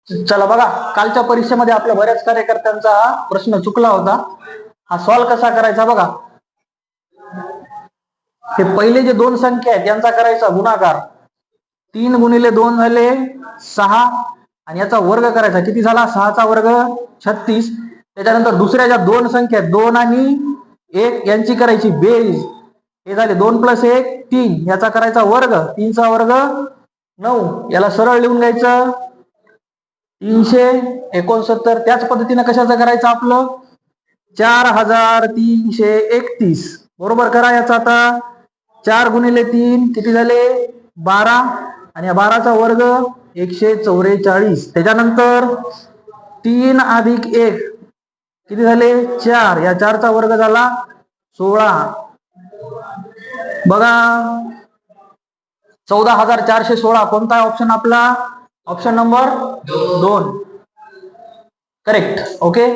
चला बघा, कालच्या परीक्षेमध्ये आपल्या बऱ्याच कार्यकर्त्यांचा हा प्रश्न चुकला होता. हा सॉल्व्ह कसा करायचा बघा. हे पहिले जे दोन संख्या आहेत यांचा करायचा गुणाकार. 3 गुणिले 2 झाले 6 आणि याचा वर्ग करायचा. किती झाला? 6चा वर्ग 36. त्याच्यानंतर दुसऱ्या ज्या दोन संख्या आहेत 2 आणि 1 यांची करायची बेरीज. हे झाले 2 + 1 3. याचा करायचा वर्ग. 3चा वर्ग 9. याला सरळ लिहून घ्यायचं 369. त्याच पद्धतीने कशाचं करायचं आपलं 4331. बरोबर करा याचा आता. 4 गुणिले 3 किती झाले 12 आणि या 12चा वर्ग 144. त्याच्यानंतर 3 अधिक 1 किती झाले 4. या 4चा वर्ग झाला 16. बघा 14416. कोणता ऑप्शन आपला? Option number 2. करेक्ट. ओके.